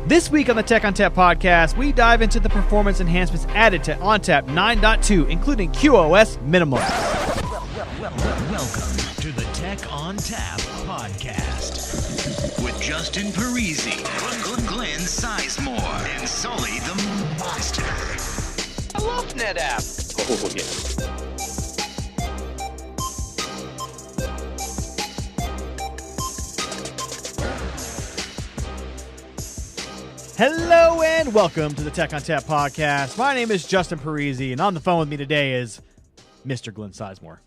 This week on the Tech ONTAP podcast, we dive into the performance enhancements added to ONTAP 9.2, including QoS minimum. Welcome to the Tech ONTAP podcast with Justin Parisi, Glenn Sizemore, and Sully the Monster. I love NetApp. Oh, yeah. Hello and welcome to the Tech ONTAP podcast. My name is Justin Parisi, and on the phone with me today is Mr. Glenn Sizemore.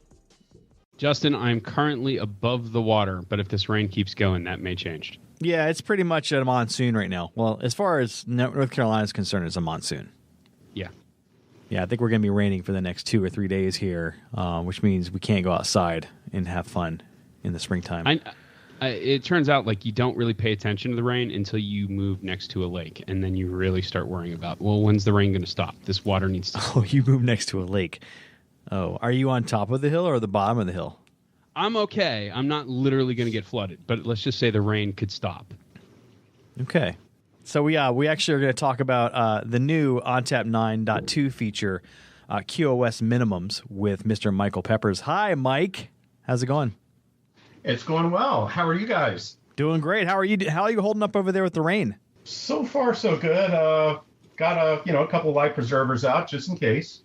Justin, I'm currently above the water, but if this rain keeps going, that may change. Yeah, it's pretty much a monsoon right now. Well, as far as North Carolina is concerned, it's a monsoon. Yeah. Yeah, I think we're going to be raining for the next 2 or 3 days here, which means we can't go outside and have fun in the springtime. It turns out like you don't really pay attention to the rain until you move next to a lake, and then you really start worrying about, well, when's the rain going to stop? This water needs to stop. Oh, you move next to a lake. Oh, are you on top of the hill or the bottom of the hill? I'm okay. I'm not literally going to get flooded, but let's just say the rain could stop. Okay. So we actually are going to talk about the new ONTAP 9.2 feature, QoS minimums, with Mr. Michael Peppers. Hi, Mike. How's it going? It's going well. How are you guys? Doing great. How are you? How are you holding up over there with the rain? So far, so good. Got a couple life preservers out just in case.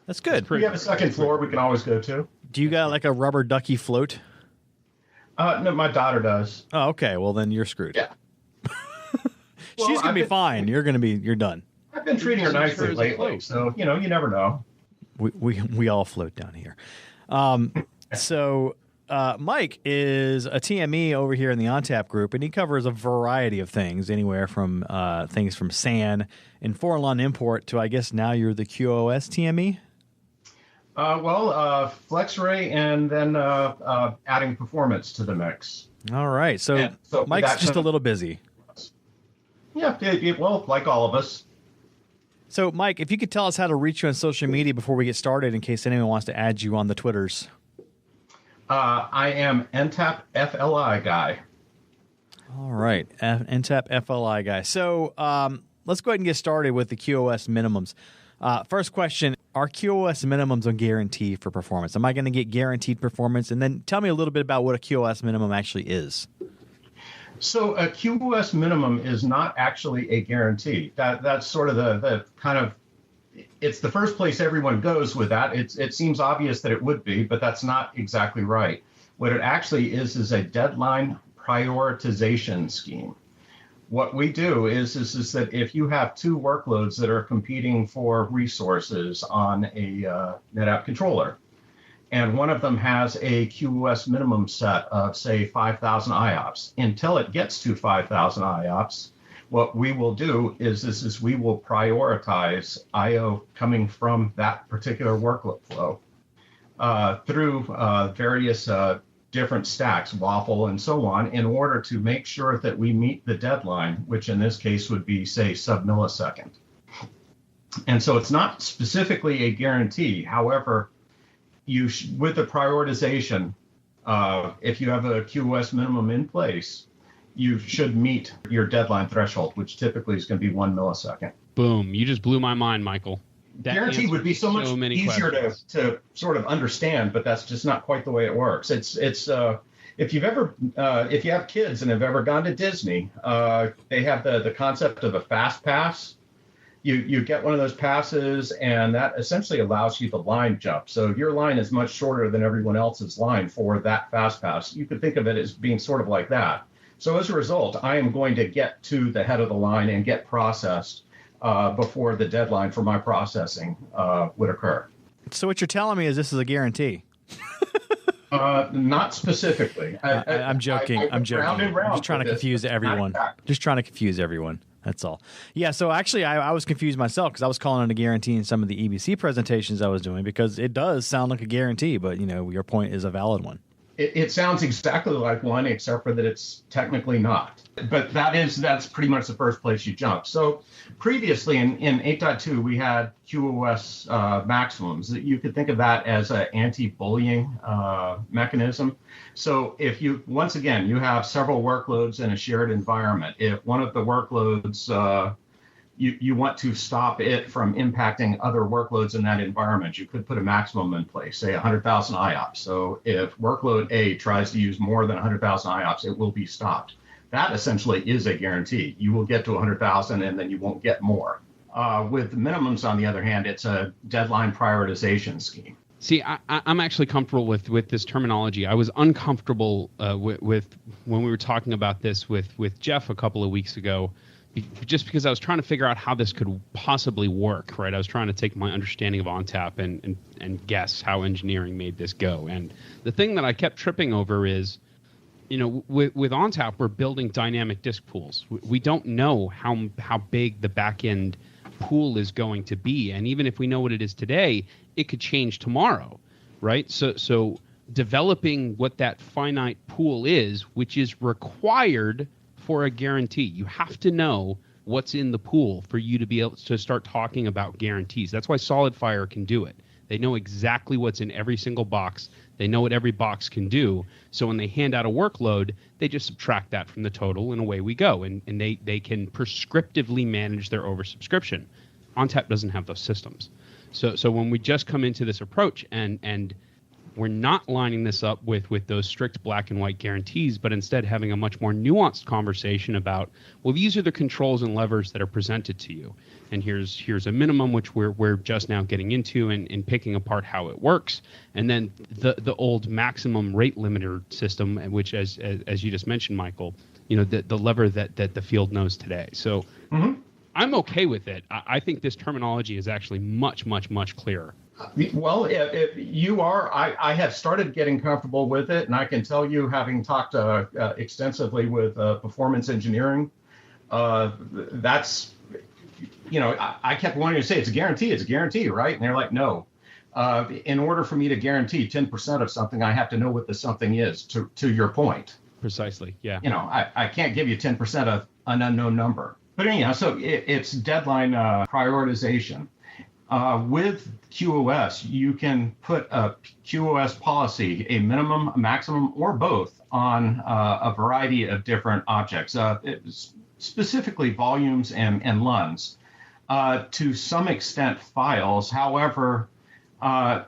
That's good. We have a second floor we can always go to. Do you got like a rubber ducky float? No, my daughter does. Oh, okay. Well, then you're screwed. Yeah. She's gonna be fine. You're done. I've been treating her nicely lately, so you never know. We all float down here. So Mike is a TME over here in the ONTAP group, and he covers a variety of things, anywhere from things from SAN and foreign lawn import to, I guess now you're the QoS TME. FlexRay and then adding performance to the mix. All right, so Mike's just a little busy. Yeah, well, like all of us. So, Mike, if you could tell us how to reach you on social media before we get started, in case anyone wants to add you on the Twitters. I am NTAP FLI guy. All right, NTAP FLI guy. So let's go ahead and get started with the QoS minimums. First question, are QoS minimums a guarantee for performance? Am I going to get guaranteed performance? And then tell me a little bit about what a QoS minimum actually is. So a QoS minimum is not actually a guarantee. That's sort of the kind of, it's the first place everyone goes with that. It seems obvious that it would be, but that's not exactly right. What it actually is a deadline prioritization scheme. What we do is that if you have two workloads that are competing for resources on a NetApp controller, and one of them has a QoS minimum set of, say, 5,000 IOPS, until it gets to 5,000 IOPS, what we will do is we will prioritize I/O coming from that particular workload flow through various different stacks, waffle, and so on, in order to make sure that we meet the deadline, which in this case would be, say, sub-millisecond. And so it's not specifically a guarantee. However, with the prioritization, if you have a QoS minimum in place, you should meet your deadline threshold, which typically is going to be 1 millisecond. Boom. You just blew my mind, Michael. That guarantee would be so much easier to sort of understand, but that's just not quite the way it works. It's if you have kids and have ever gone to Disney, they have the concept of a fast pass. You get one of those passes, and that essentially allows you to line jump. So your line is much shorter than everyone else's line for that fast pass. You could think of it as being sort of like that. So as a result, I am going to get to the head of the line and get processed before the deadline for my processing would occur. So what you're telling me is this is a guarantee? Not specifically. I'm joking. I'm joking. I'm just trying to confuse everyone. That's all. Yeah, so actually I was confused myself because I was calling it a guarantee in some of the EBC presentations I was doing because it does sound like a guarantee, but your point is a valid one. It sounds exactly like one, except for that it's technically not. But that's pretty much the first place you jump. So previously in 8.2, we had QoS maximums. You could think of that as an anti-bullying mechanism. So if you, once again, you have several workloads in a shared environment. If one of the workloads, you want to stop it from impacting other workloads in that environment, you could put a maximum in place, say 100,000 IOPS. So if workload A tries to use more than 100,000 IOPS, it will be stopped. That essentially is a guarantee. You will get to 100,000 and then you won't get more. With the minimums, on the other hand, it's a deadline prioritization scheme. See, I'm actually comfortable with this terminology. I was uncomfortable with when we were talking about this with Jeff a couple of weeks ago, just because I was trying to figure out how this could possibly work, right? I was trying to take my understanding of ONTAP and guess how engineering made this go. And the thing that I kept tripping over is, with ONTAP, we're building dynamic disk pools. We don't know how big the backend pool is going to be. And even if we know what it is today, it could change tomorrow, right? So developing what that finite pool is, which is required for a guarantee. You have to know what's in the pool for you to be able to start talking about guarantees. That's why SolidFire can do it. They know exactly what's in every single box. They know what every box can do. So when they hand out a workload, they just subtract that from the total and away we go. And they can prescriptively manage their oversubscription. ONTAP doesn't have those systems. So when we just come into this approach and we're not lining this up with those strict black and white guarantees, but instead having a much more nuanced conversation about, well, these are the controls and levers that are presented to you. And here's a minimum, which we're just now getting into and picking apart how it works. And then the old maximum rate limiter system, which as you just mentioned, Michael, the lever that the field knows today. So I'm okay with it. I think this terminology is actually much, much, much clearer. Well, if you are, I have started getting comfortable with it, and I can tell you, having talked extensively with performance engineering, that's, I kept wanting to say it's a guarantee, right? And they're like, no. In order for me to guarantee 10% of something, I have to know what the something is, to your point. Precisely, yeah. I can't give you 10% of an unknown number. But anyhow, so it's deadline prioritization. With QoS, you can put a QoS policy, a minimum, a maximum, or both on a variety of different objects, specifically volumes and LUNs. To some extent, files. However,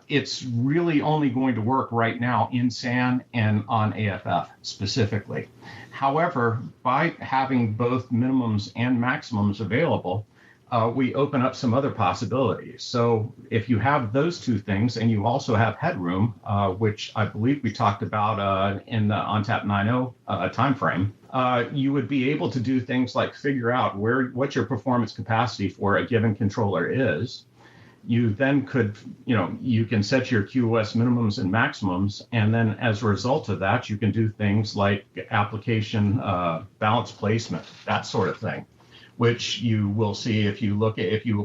it's really only going to work right now in SAN and on AFF specifically. However, by having both minimums and maximums available, we open up some other possibilities. So if you have those two things and you also have headroom, which I believe we talked about in the ONTAP 9.0 timeframe, you would be able to do things like figure out what your performance capacity for a given controller is. You then could, you can set your QoS minimums and maximums, and then as a result of that, you can do things like application balance placement, that sort of thing, which you will see if you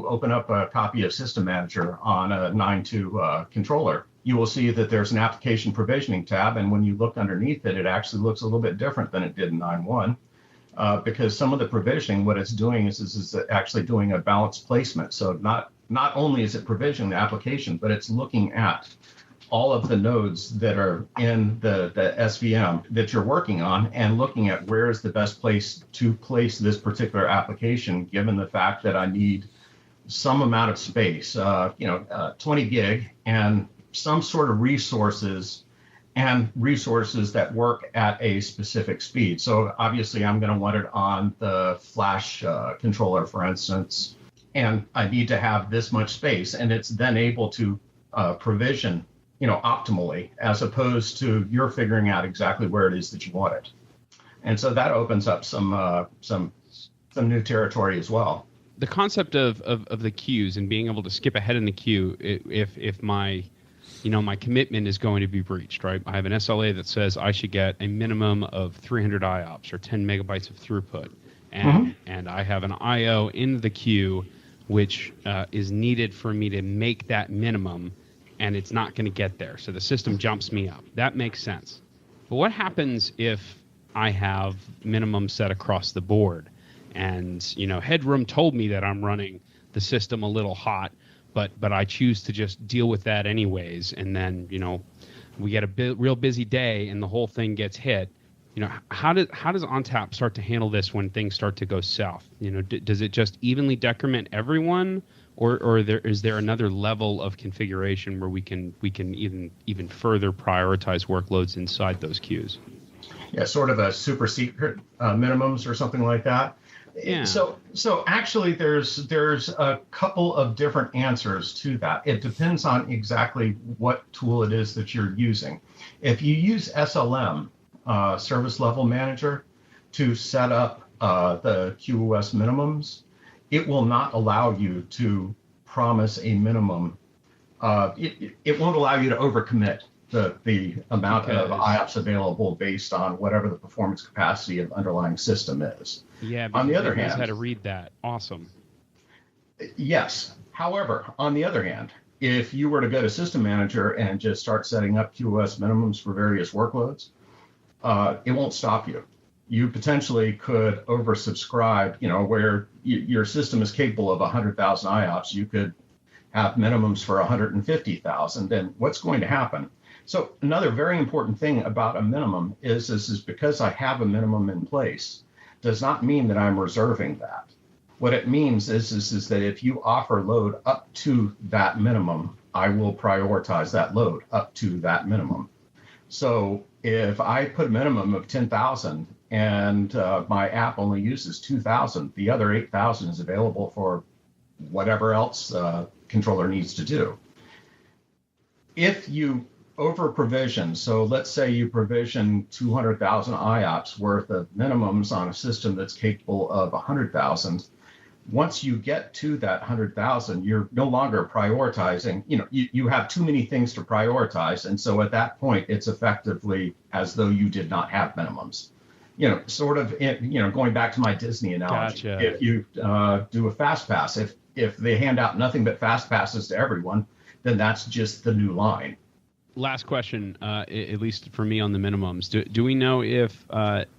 open up a copy of System Manager on a 9.2 controller. You will see that there's an application provisioning tab, and when you look underneath it, it actually looks a little bit different than it did in 9.1. Because some of the provisioning, what it's doing is actually doing a balance placement. So not only is it provisioning the application, but it's looking at all of the nodes that are in the SVM that you're working on and looking at where is the best place to place this particular application, given the fact that I need some amount of space, 20 gig and some sort of resources that work at a specific speed. So obviously I'm going to want it on the flash controller, for instance, and I need to have this much space, and it's then able to provision, optimally, as opposed to you're figuring out exactly where it is that you want it. And so that opens up some new territory as well. The concept of the queues and being able to skip ahead in the queue if my my commitment is going to be breached, right? I have an SLA that says I should get a minimum of 300 IOPS or 10 megabytes of throughput. And I have an IO in the queue which is needed for me to make that minimum, and it's not going to get there. So the system jumps me up. That makes sense. But what happens if I have minimum set across the board, and Headroom told me that I'm running the system a little hot, but I choose to just deal with that anyways, and then we get a real busy day and the whole thing gets hit. How does ONTAP start to handle this when things start to go south? Does it just evenly decrement everyone, or is there another level of configuration where we can even further prioritize workloads inside those queues? Yeah, sort of a super secret minimums or something like that. Yeah. So actually, there's a couple of different answers to that. It depends on exactly what tool it is that you're using. If you use SLM, Service Level Manager, to set up the QoS minimums, it will not allow you to promise a minimum. It won't allow you to overcommit the amount of IOPS available based on whatever the performance capacity of the underlying system is. Yeah, on the other hand, how to read that. Awesome. Yes. However, on the other hand, if you were to go to System Manager and just start setting up QoS minimums for various workloads, it won't stop you. You potentially could oversubscribe, where your system is capable of 100,000 IOPS, you could have minimums for 150,000. Then what's going to happen? So another very important thing about a minimum is because I have a minimum in place, does not mean that I'm reserving that. What it means is that if you offer load up to that minimum, I will prioritize that load up to that minimum. So if I put a minimum of 10,000 and my app only uses 2,000, the other 8,000 is available for whatever else controller needs to do. If you over provision, so let's say you provision 200,000 IOPS worth of minimums on a system that's capable of 100,000, once you get to that 100,000, you're no longer prioritizing. You have too many things to prioritize, and so at that point, it's effectively as though you did not have minimums. Sort of, going back to my Disney analogy. Gotcha. If you do a fast pass, if they hand out nothing but fast passes to everyone, then that's just the new line. Last question, at least for me on the minimums. Do we know if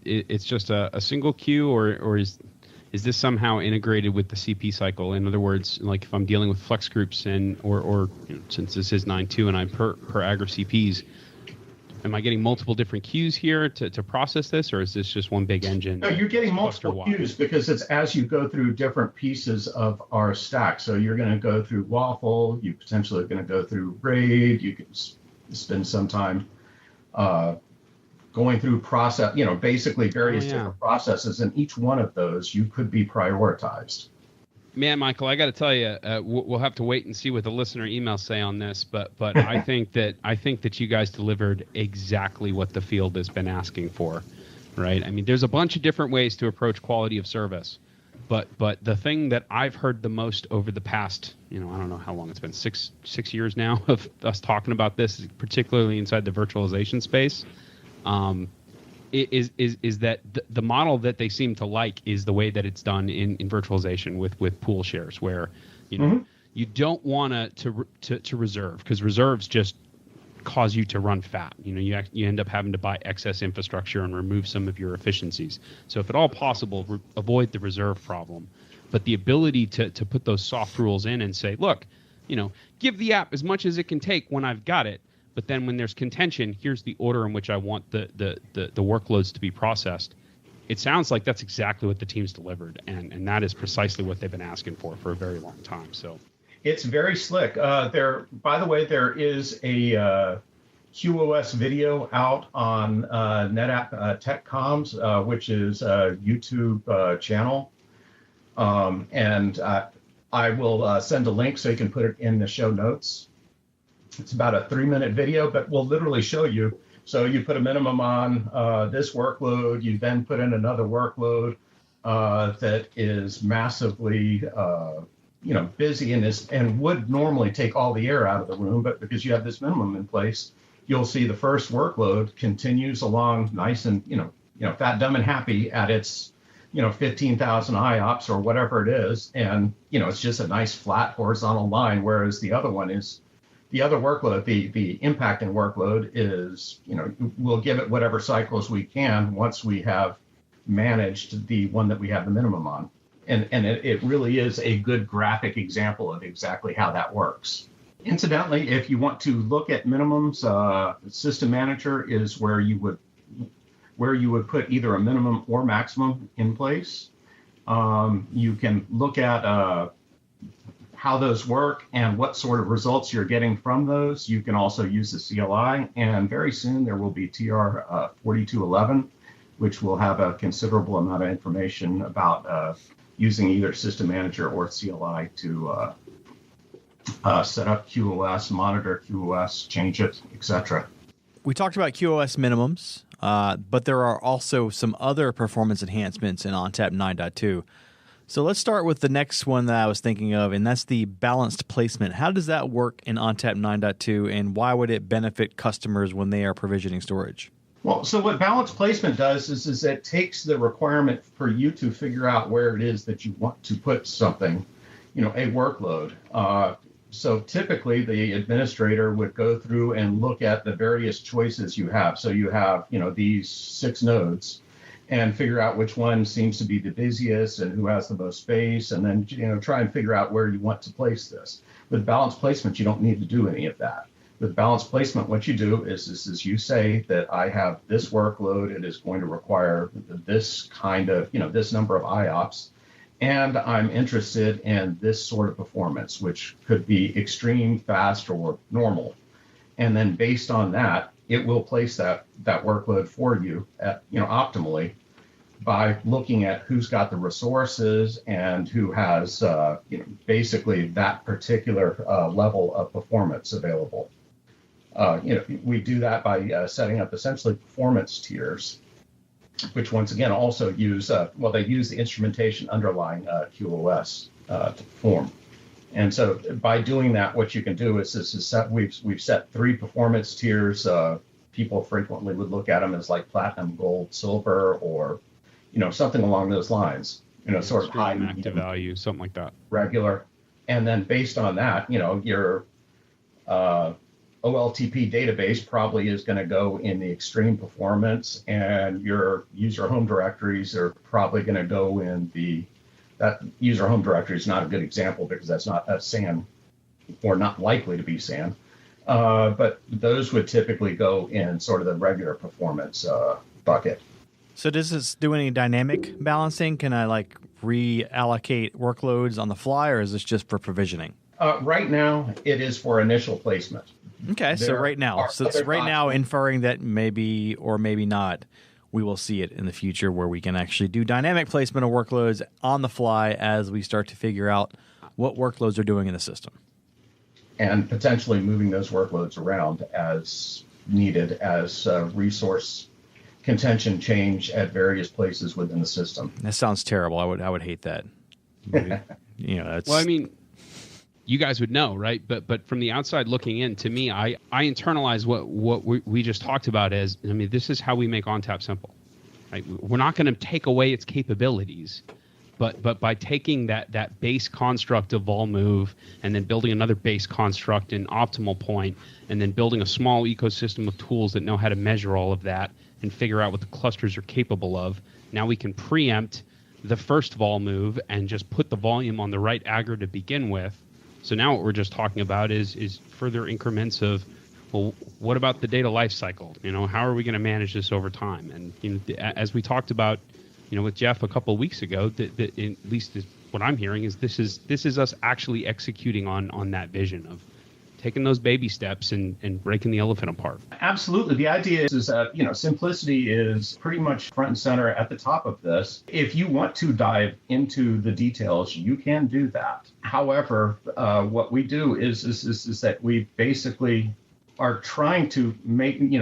it's just a single queue, or is this somehow integrated with the CP cycle? In other words, like if I'm dealing with flex groups or since this is 9.2 and I'm per aggr CPs, am I getting multiple different queues here to process this, or is this just one big engine? No, you're getting multiple queues because it's as you go through different pieces of our stack. So you're going to go through Waffle, you potentially are going to go through RAID, you can spend some time going through process, basically various different processes, and each one of those you could be prioritized. Man, Michael, I got to tell you, we'll have to wait and see what the listener emails say on this, but I think that you guys delivered exactly what the field has been asking for, right? I mean, there's a bunch of different ways to approach quality of service, but the thing that I've heard the most over the past, I don't know how long it's been, six years now of us talking about this, particularly inside the virtualization space, is that the model that they seem to like is the way that it's done in virtualization with pool shares, where you don't want to reserve, because reserves just cause you to run fat. You end up having to buy excess infrastructure and remove some of your efficiencies. So if at all possible, avoid the reserve problem. But the ability to put those soft rules in and say, look, give the app as much as it can take when I've got it. But then when there's contention, here's the order in which I want the workloads to be processed. It sounds like that's exactly what the team's delivered, and that is precisely what they've been asking for a very long time. So it's very slick. By the way, there is a QoS video out on NetApp Tech Comms, which is a YouTube channel. And I will send a link so you can put it in the show notes. It's about a 3-minute video, but we'll literally show you. So you put a minimum on this workload, you then put in another workload that is massively busy and would normally take all the air out of the room, but because you have this minimum in place, you'll see the first workload continues along nice and fat, dumb, and happy at its 15,000 IOPS or whatever it is, and it's just a nice flat horizontal line, whereas the other one is the other workload, the impact and workload is, we'll give it whatever cycles we can once we have managed the one that we have the minimum on. And it really is a good graphic example of exactly how that works. Incidentally, if you want to look at minimums, System Manager is where you would put either a minimum or maximum in place. You can look at how those work and what sort of results you're getting from those. You can also use the CLI, and very soon there will be TR 4211, which will have a considerable amount of information about using either System Manager or CLI to set up QoS, monitor QoS, change it, etc. We talked about QoS minimums, but there are also some other performance enhancements in ONTAP 9.2. So let's start with the next one that I was thinking of, and that's the balanced placement. How does that work in ONTAP 9.2, and why would it benefit customers when they are provisioning storage? Well, so what balanced placement does is it takes the requirement for you to figure out where it is that you want to put something, a workload. So typically the administrator would go through and look at the various choices you have. So you have, these 6 nodes, and figure out which one seems to be the busiest and who has the most space, and then, try and figure out where you want to place this. With balanced placement, you don't need to do any of that. With balanced placement, what you do is you say that I have this workload, it is going to require this kind of, this number of IOPS, and I'm interested in this sort of performance, which could be extreme, fast, or normal. And then based on that, it will place that workload for you at, optimally by looking at who's got the resources and who has, basically that particular level of performance available. We do that by setting up essentially performance tiers, which once again also use, they use the instrumentation underlying QoS to perform. And so by doing that, what you can do is we've set 3 performance tiers. People frequently would look at them as like platinum, gold, silver, or, something along those lines, sort of high, active value, something like that. Regular. And then based on that, your OLTP database probably is going to go in the extreme performance, and your user home directories are probably going to go in that user home directory is not a good example because that's not a SAN, or not likely to be SAN. But those would typically go in sort of the regular performance bucket. So does this do any dynamic balancing? Can I reallocate workloads on the fly, or is this just for provisioning? Right now, it is for initial placement. Okay, so right now. So it's right now inferring that maybe or maybe not, we will see it in the future where we can actually do dynamic placement of workloads on the fly as we start to figure out what workloads are doing in the system. And potentially moving those workloads around as needed as resource contention change at various places within the system. That sounds terrible. I would hate that. That's, well, I mean, you guys would know, right? But from the outside looking in, to me, I internalize what we just talked about as, this is how we make ONTAP simple. Right? We're not going to take away its capabilities, but by taking that base construct of vol move and then building another base construct in optimal point, and then building a small ecosystem of tools that know how to measure all of that and figure out what the clusters are capable of, now we can preempt the first vol move and just put the volume on the right aggregate to begin with. So now what we're just talking about is further increments of, well, what about the data lifecycle? How are we going to manage this over time? And as we talked about, with Jeff a couple of weeks ago, that at least what I'm hearing is this is us actually executing on that vision of taking those baby steps and breaking the elephant apart. Absolutely. The idea is that, simplicity is pretty much front and center at the top of this. If you want to dive into the details, you can do that. However, what we do is that we basically are trying to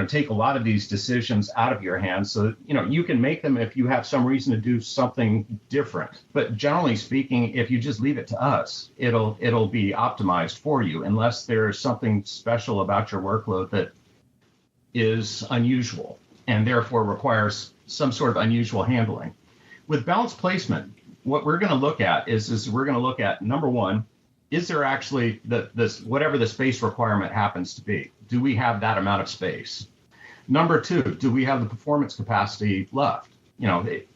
take a lot of these decisions out of your hands. So, you can make them if you have some reason to do something different. But generally speaking, if you just leave it to us, it'll be optimized for you, unless there's something special about your workload that is unusual and therefore requires some sort of unusual handling. With balanced placement, what we're going to look at is we're going to look at, number one, is there actually this whatever the space requirement happens to be? Do we have that amount of space? Number two, do we have the performance capacity left?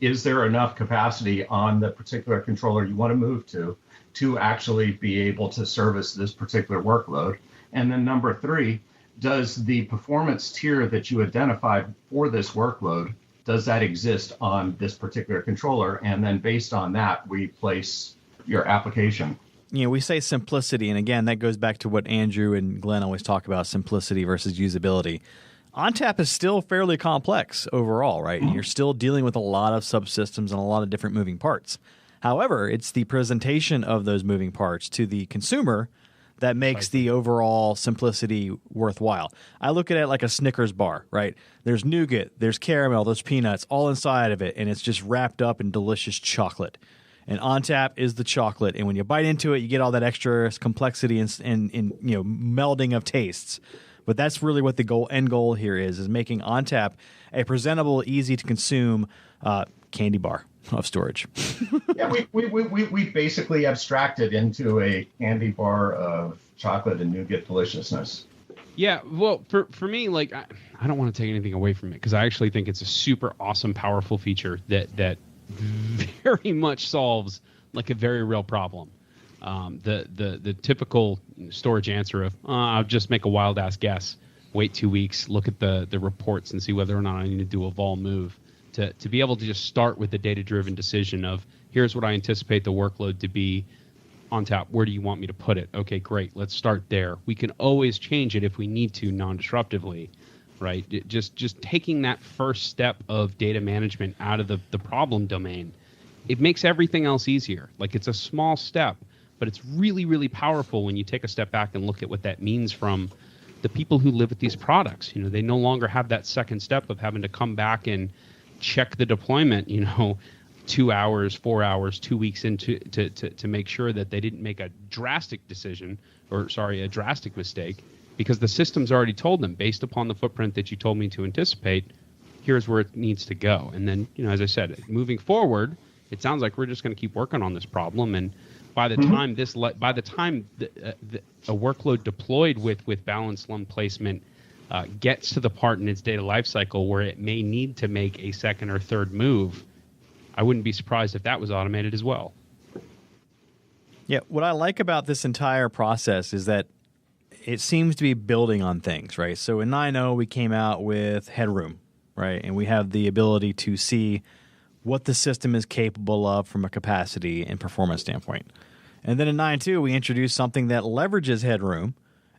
Is there enough capacity on the particular controller you want to move to actually be able to service this particular workload? And then number three, does the performance tier that you identified for this workload, does that exist on this particular controller? And then based on that, we place your application. We say simplicity, and again, that goes back to what Andrew and Glenn always talk about, simplicity versus usability. ONTAP is still fairly complex overall, right? Mm-hmm. You're still dealing with a lot of subsystems and a lot of different moving parts. However, it's the presentation of those moving parts to the consumer that makes the overall simplicity worthwhile. I look at it like a Snickers bar, right? There's nougat, there's caramel, there's peanuts, all inside of it, and it's just wrapped up in delicious chocolate. And ONTAP is the chocolate, and when you bite into it, you get all that extra complexity and melding of tastes. But that's really what the end goal here is making ONTAP a presentable, easy to consume candy bar of storage. Yeah, we basically abstracted into a candy bar of chocolate and nougat deliciousness. Yeah, well, for me, like I don't want to take anything away from it because I actually think it's a super awesome, powerful feature that very much solves like a very real problem. The typical storage answer of I'll just make a wild ass guess, wait 2 weeks, look at the reports and see whether or not I need to do a vol move. To be able to just start with the data-driven decision of here's what I anticipate the workload to be on tap. Where do you want me to put it? Okay, great. Let's start there. We can always change it if we need to non-disruptively, right? Just taking that first step of data management out of the problem domain, it makes everything else easier. Like it's a small step, but it's really, really powerful when you take a step back and look at what that means from the people who live with these products. They no longer have that second step of having to come back and check the deployment, 2 hours, 4 hours, 2 weeks into to make sure that they didn't make a drastic mistake, because the system's already told them based upon the footprint that you told me to anticipate, here's where it needs to go. And then, as I said, moving forward, it sounds like we're just going to keep working on this problem. And by the time a workload deployed with balanced lum placement gets to the part in its data lifecycle where it may need to make a second or third move, I wouldn't be surprised if that was automated as well. Yeah, what I like about this entire process is that it seems to be building on things, right? So in 9.0, we came out with headroom, right? And we have the ability to see what the system is capable of from a capacity and performance standpoint. And then in 9.2, we introduced something that leverages headroom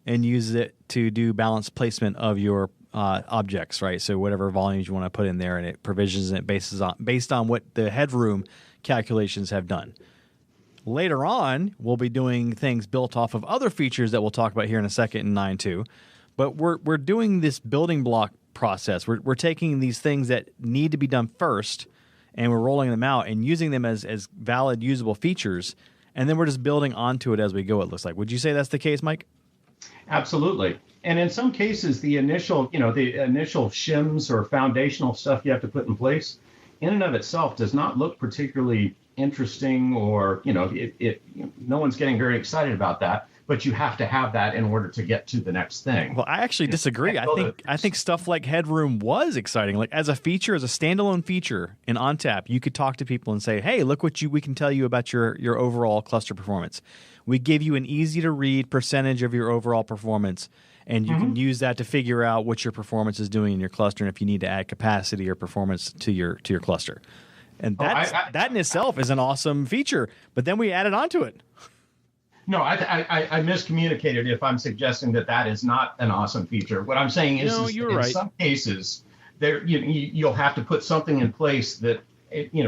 and uses it to do balanced placement of your objects, right? So whatever volumes you want to put in there, and it provisions it based on what the headroom calculations have done. Later on, we'll be doing things built off of other features that we'll talk about here in a second in 9.2. But we're doing this building block process. We're taking these things that need to be done first, and we're rolling them out and using them as valid, usable features, and then we're just building onto it as we go, it looks like. Would you say that's the case, Mike? Absolutely. And in some cases, the initial shims or foundational stuff you have to put in place, in and of itself, does not look particularly interesting, or no one's getting very excited about that. But you have to have that in order to get to the next thing. Well, I actually disagree. I think stuff like headroom was exciting. Like as a feature, as a standalone feature in ONTAP, you could talk to people and say, "Hey, look what we can tell you about your overall cluster performance. We give you an easy to read percentage of your overall performance, and you can use that to figure out what your performance is doing in your cluster, and if you need to add capacity or performance to your cluster." And that in itself is an awesome feature. But then we added onto it. No, I miscommunicated if I'm suggesting that is not an awesome feature. What I'm saying is, in some cases, you'll have to put something in place that,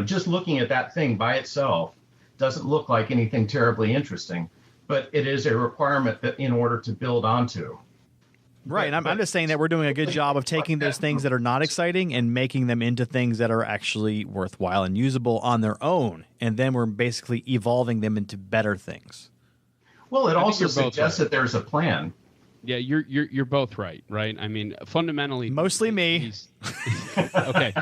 just looking at that thing by itself doesn't look like anything terribly interesting, but it is a requirement that in order to build onto. Right, and I'm just saying that we're doing a good job of taking those things that are not exciting and making them into things that are actually worthwhile and usable on their own, and then we're basically evolving them into better things. Well, it also suggests that there's a plan. Yeah, you're both right? I mean, fundamentally, mostly me. Okay,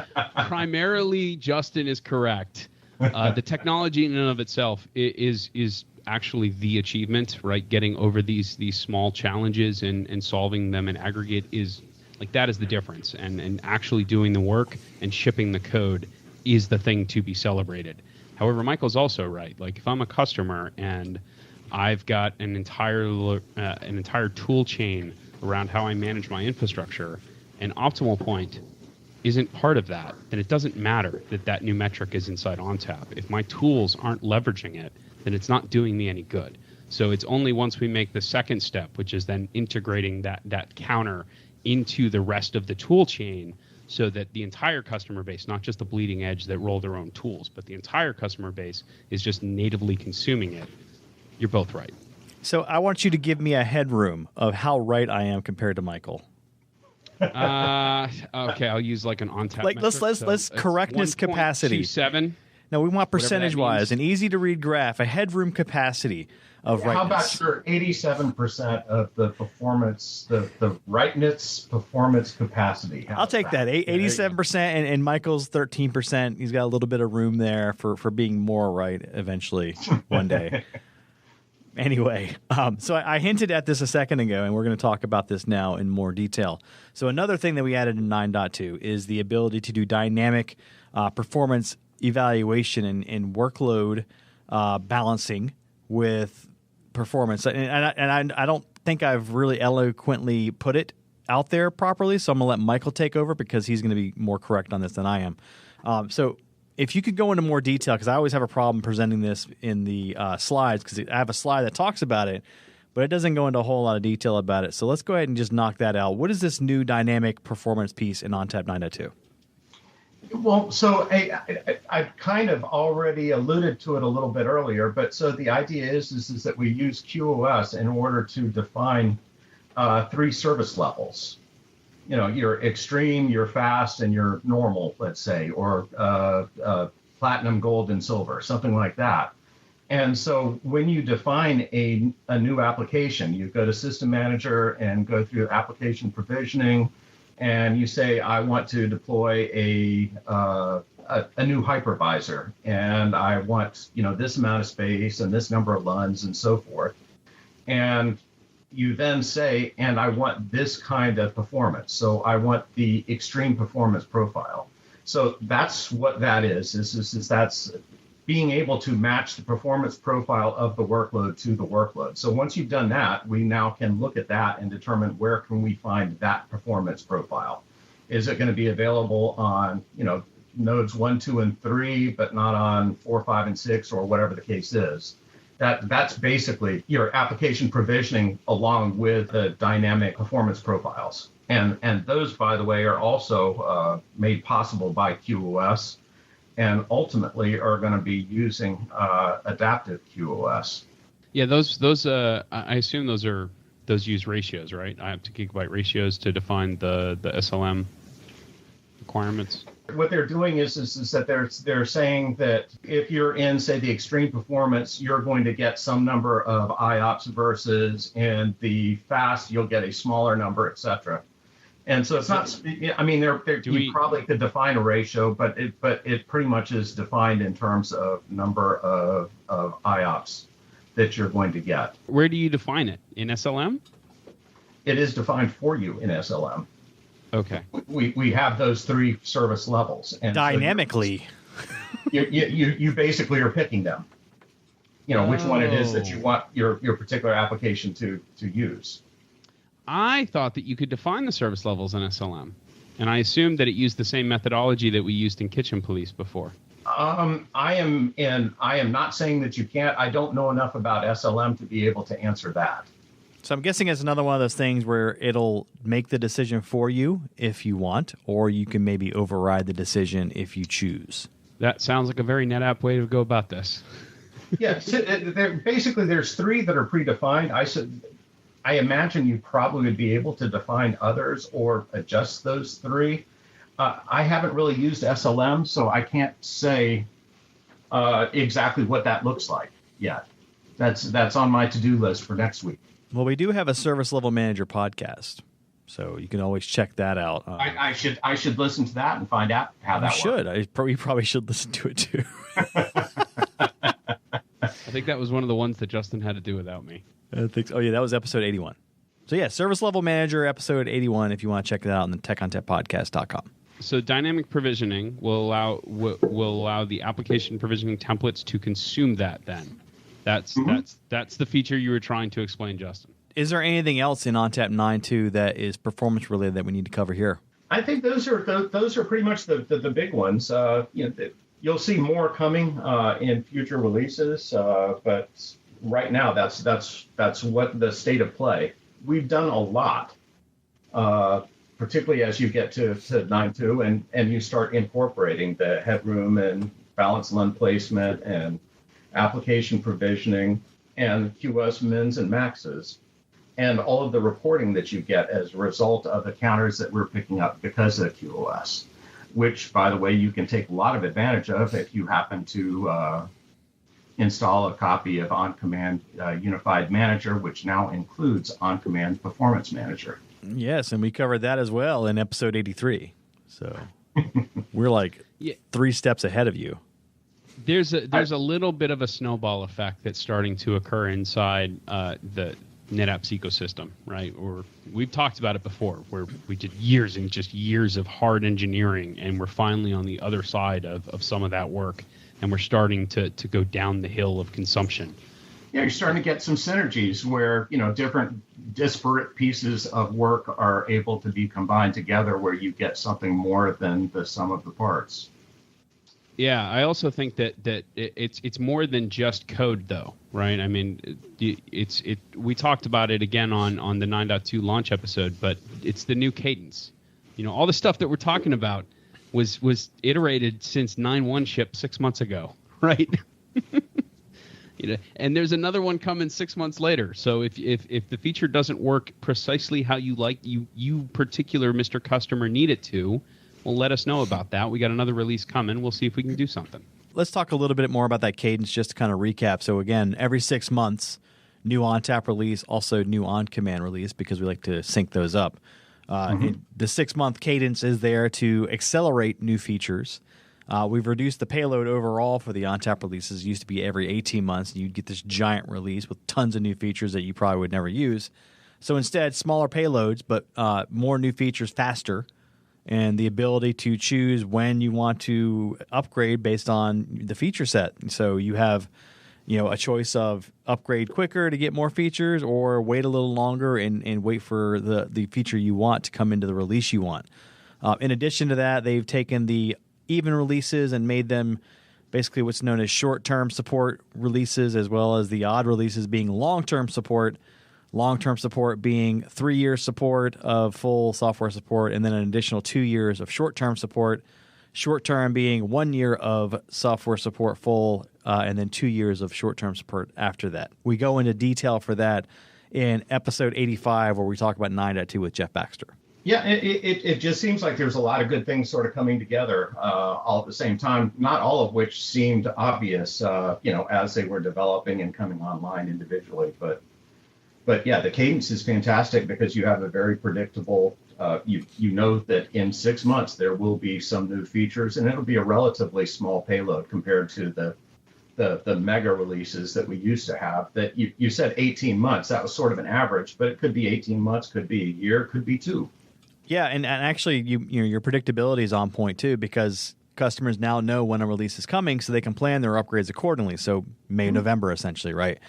primarily Justin is correct. The technology in and of itself is actually the achievement, right? Getting over these small challenges and solving them in aggregate is like, that is the difference. And actually doing the work and shipping the code is the thing to be celebrated. However, Michael's also right. Like, if I'm a customer and I've got an entire tool chain around how I manage my infrastructure, and Optimal Point isn't part of that, then it doesn't matter that new metric is inside ONTAP. If my tools aren't leveraging it, then it's not doing me any good. So it's only once we make the second step, which is then integrating that counter into the rest of the tool chain, so that the entire customer base, not just the bleeding edge that roll their own tools, but the entire customer base is just natively consuming it. You're both right. So I want you to give me a headroom of how right I am compared to Michael. Okay, I'll use like an ONTAP. Like, metric. let's correctness capacity. 1.27. No, we want percentage wise, means. an easy to read graph, a headroom capacity of rightness. How about your 87% of the performance, the rightness performance capacity? How's I'll take that. 87% and Michael's 13%. He's got a little bit of room there for being more right eventually one day. Anyway, so I hinted at this a second ago, and we're going to talk about this now in more detail. So another thing that we added in 9.2 is the ability to do dynamic performance evaluation and workload balancing with performance. And I don't think I've really eloquently put it out there properly, so I'm going to let Michael take over because he's going to be more correct on this than I am. So if you could go into more detail, because I always have a problem presenting this in the slides, because I have a slide that talks about it, but it doesn't go into a whole lot of detail about it. So let's go ahead and just knock that out. What is this new dynamic performance piece in ONTAP 9.2? Well, so I kind of already alluded to it a little bit earlier, but so the idea is that we use QoS in order to define 3 service levels. You know, your extreme, your fast, and your normal, let's say, or platinum, gold, and silver, something like that. And so when you define a new application, you go to System Manager and go through application provisioning, and you say, I want to deploy a new hypervisor, and I want, this amount of space and this number of LUNs and so forth. And you then say, and I want this kind of performance. So I want the extreme performance profile. So that's what that is that's being able to match the performance profile of the workload to the workload. So once you've done that, we now can look at that and determine where can we find that performance profile. Is it going to be available on, nodes 1, 2, and 3, but not on 4, 5, and 6, or whatever the case is? That's basically your application provisioning along with the dynamic performance profiles. And those, by the way, are also made possible by QoS, and ultimately are going to be using adaptive QoS. Yeah, those I assume those use ratios, right? I have 2 gigabyte ratios to define the SLM requirements. What they're doing is that they're saying that if you're in, say, the extreme performance, you're going to get some number of IOPS versus in the fast, you'll get a smaller number, et cetera. And so it's not, you probably could define a ratio, but it pretty much is defined in terms of number of IOPS that you're going to get. Where do you define it? In SLM? It is defined for you in SLM. Okay. We have those 3 service levels. And dynamically. So you basically are picking them. Which one it is that you want your particular application to use. I thought that you could define the service levels in SLM, and I assumed that it used the same methodology that we used in Kitchen Police before. I am not saying that you can't. I don't know enough about SLM to be able to answer that. So I'm guessing it's another one of those things where it'll make the decision for you if you want, or you can maybe override the decision if you choose. That sounds like a very NetApp way to go about this. Yeah, so basically there's 3 that are predefined. I imagine you probably would be able to define others or adjust those 3. I haven't really used SLM, so I can't say exactly what that looks like yet. That's on my to-do list for next week. Well, we do have a Service Level Manager podcast, so you can always check that out. I should listen to that and find out how that works. You probably should listen to it too. I think that was one of the ones that Justin had to do without me. I think so. Oh, yeah, that was episode 81. So, yeah, Service Level Manager, episode 81, if you want to check it out on the TechOnTapPodcast.com. So dynamic provisioning will allow the application provisioning templates to consume that then. That's the feature you were trying to explain, Justin. Is there anything else in ONTAP 9.2 that is performance related that we need to cover here? I think those are pretty much the big ones. You'll see more coming in future releases, but right now that's what the state of play. We've done a lot, particularly as you get to 9.2 and you start incorporating the headroom and balanced LUN placement and application provisioning and QoS mins and maxes, and all of the reporting that you get as a result of the counters that we're picking up because of QoS, which, by the way, you can take a lot of advantage of if you happen to install a copy of OnCommand Unified Manager, which now includes OnCommand Performance Manager. Yes, and we covered that as well in episode 83. So we're like 3 steps ahead of you. There's a little bit of a snowball effect that's starting to occur inside the NetApp's ecosystem, right? Or we've talked about it before, where we did years and just years of hard engineering, and we're finally on the other side of some of that work, and we're starting to go down the hill of consumption. Yeah, you're starting to get some synergies where, different disparate pieces of work are able to be combined together where you get something more than the sum of the parts. Yeah, I also think that it's more than just code, though, right? I mean, we talked about it again on the 9.2 launch episode, but it's the new cadence. All the stuff that we're talking about was iterated since 9.1 shipped 6 months ago, right? And there's another one coming 6 months later. So if the feature doesn't work precisely how you like you particular Mr. Customer need it to, well, let us know about that. We got another release coming. We'll see if we can do something. Let's talk a little bit more about that cadence just to kind of recap. So again, every 6 months, new ONTAP release, also new OnCommand release, because we like to sync those up. The 6-month cadence is there to accelerate new features. We've reduced the payload overall for the ONTAP releases. It used to be every 18 months, and you'd get this giant release with tons of new features that you probably would never use. So instead, smaller payloads, but more new features faster, and the ability to choose when you want to upgrade based on the feature set. So you have, a choice of upgrade quicker to get more features, or wait a little longer and wait for the feature you want to come into the release you want. In addition to that, they've taken the even releases and made them basically what's known as short-term support releases, as well as the odd releases being long-term support. Long-term support being 3 years support of full software support, and then an additional 2 years of short-term support. Short-term being 1 year of software support full, and then 2 years of short-term support after that. We go into detail for that in episode 85, where we talk about 9.2 with Jeff Baxter. Yeah, it just seems like there's a lot of good things sort of coming together all at the same time, not all of which seemed obvious, as they were developing and coming online individually. But yeah, the cadence is fantastic because you have a very predictable, you know that in 6 months there will be some new features, and it'll be a relatively small payload compared to the mega releases that we used to have. That you said 18 months, that was sort of an average, but it could be 18 months, could be a year, could be 2. Yeah, and actually your predictability is on point too, because customers now know when a release is coming, so they can plan their upgrades accordingly. So May, November, essentially, right?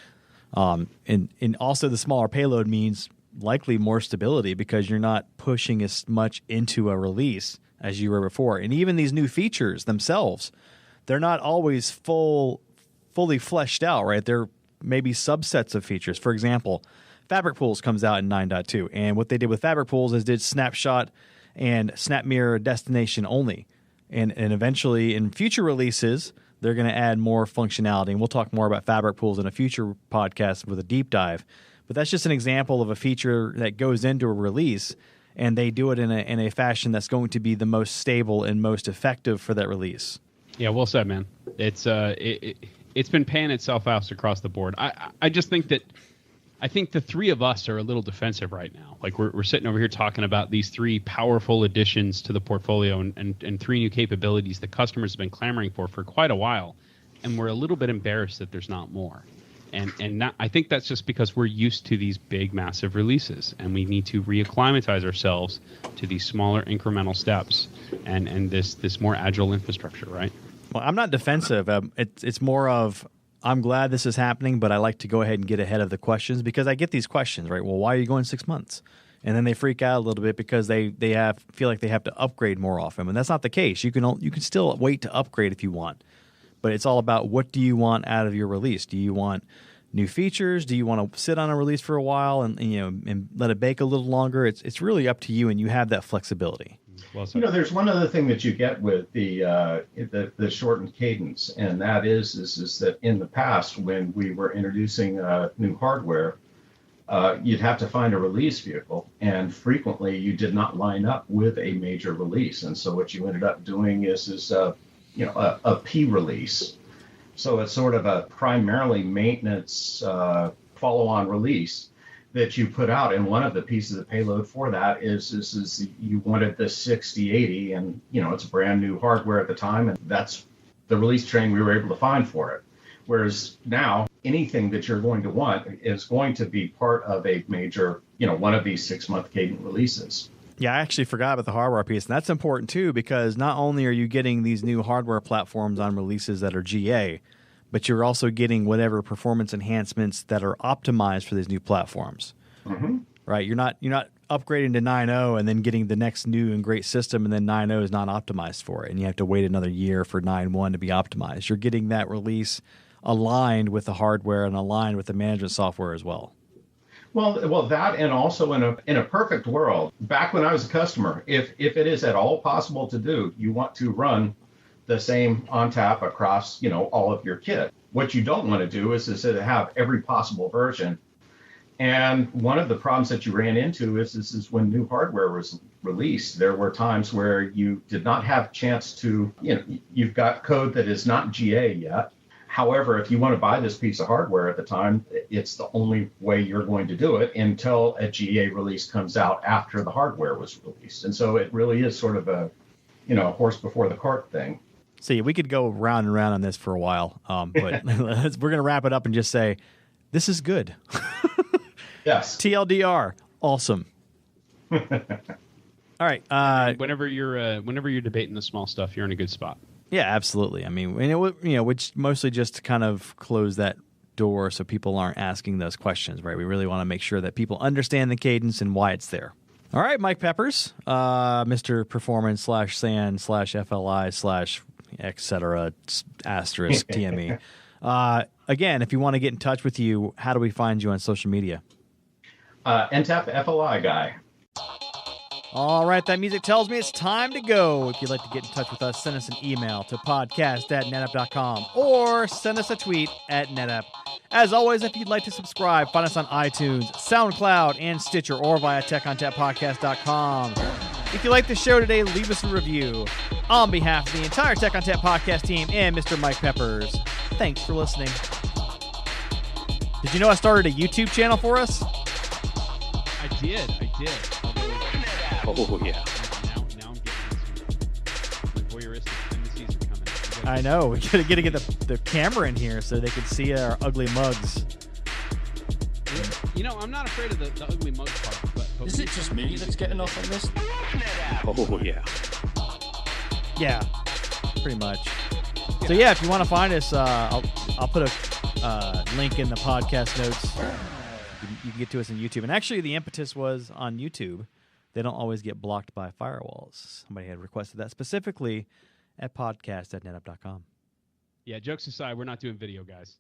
And also the smaller payload means likely more stability because you're not pushing as much into a release as you were before. And even these new features themselves, they're not always fully fleshed out, right? They're maybe subsets of features. For example, Fabric Pools comes out in 9.2, and what they did with Fabric Pools is did snapshot and snap mirror destination only. And eventually in future releases, they're going to add more functionality, and we'll talk more about Fabric Pools in a future podcast with a deep dive. But that's just an example of a feature that goes into a release, and they do it in a fashion that's going to be the most stable and most effective for that release. Yeah, well said, man. It's been paying itself out across the board. I just think that I think the three of us are a little defensive right now. Like we're sitting over here talking about these 3 powerful additions to the portfolio and 3 new capabilities that customers have been clamoring for quite a while, and we're a little bit embarrassed that there's not more. And not, I think that's just because we're used to these big, massive releases, and we need to reacclimatize ourselves to these smaller incremental steps and this more agile infrastructure, right? Well, I'm not defensive. It's more of I'm glad this is happening, but I like to go ahead and get ahead of the questions because I get these questions, right? Well, why are you going 6 months? And then they freak out a little bit because they feel like they have to upgrade more often, and that's not the case. You can still wait to upgrade if you want, but it's all about what do you want out of your release. Do you want new features? Do you want to sit on a release for a while and let it bake a little longer? It's really up to you, and you have that flexibility. Well, there's one other thing that you get with the shortened cadence, and that is that in the past when we were introducing new hardware, you'd have to find a release vehicle, and frequently you did not line up with a major release, and so what you ended up doing is a P release. So it's sort of a primarily maintenance follow-on release that you put out, and one of the pieces of payload for that is you wanted the 6080, and it's brand new hardware at the time, and that's the release train we were able to find for it. Whereas now, anything that you're going to want is going to be part of a major, one of these 6-month cadence releases. Yeah, I actually forgot about the hardware piece, and that's important too because not only are you getting these new hardware platforms on releases that are GA, but you're also getting whatever performance enhancements that are optimized for these new platforms. Mm-hmm. Right? You're not upgrading to 9.0 and then getting the next new and great system, and then 9.0 is not optimized for it, and you have to wait another year for 9.1 to be optimized. You're getting that release aligned with the hardware and aligned with the management software as well. Well, that, and also in a perfect world, back when I was a customer, if it is at all possible to do, you want to run the same ONTAP across, all of your kit. What you don't want to do is to have every possible version. And one of the problems that you ran into is when new hardware was released, there were times where you did not have a chance to, you've got code that is not GA yet. However, if you want to buy this piece of hardware at the time, it's the only way you're going to do it until a GA release comes out after the hardware was released. And so it really is sort of a, horse before the cart thing. See, we could go round and round on this for a while, but we're going to wrap it up and just say, this is good. Yes. TLDR, awesome. All right. Whenever you're debating the small stuff, you're in a good spot. Yeah, absolutely. I mean, which mostly just to kind of close that door so people aren't asking those questions, right? We really want to make sure that people understand the cadence and why it's there. All right, Mike Peppers, Mr. Performance /SAN /FLI /etc. * TME. Again, if you want to get in touch with you, how do we find you on social media? ONTAP FLI guy. All right, that music tells me it's time to go. If you'd like to get in touch with us, send us an email to podcast@netapp.com or send us a tweet @netapp. As always, if you'd like to subscribe, find us on iTunes, SoundCloud, and Stitcher, or via TechOnTapPodcast.com. If you like the show today, leave us a review. On behalf of the entire Tech on Tap podcast team and Mr. Mike Peppers, thanks for listening. Did you know I started a YouTube channel for us? I did. Oh, yeah. Now I'm getting the voyeuristic tendencies are coming. I know. We gotta get the camera in here so they can see our ugly mugs. I'm not afraid of the ugly mug part. But Is it just me that's getting off on this? Oh, yeah. Yeah, pretty much. So yeah, if you want to find us, I'll put a link in the podcast notes. You can get to us on YouTube. And actually, the impetus was on YouTube. They don't always get blocked by firewalls. Somebody had requested that specifically at podcast@netapp.com. Yeah, jokes aside, we're not doing video, guys.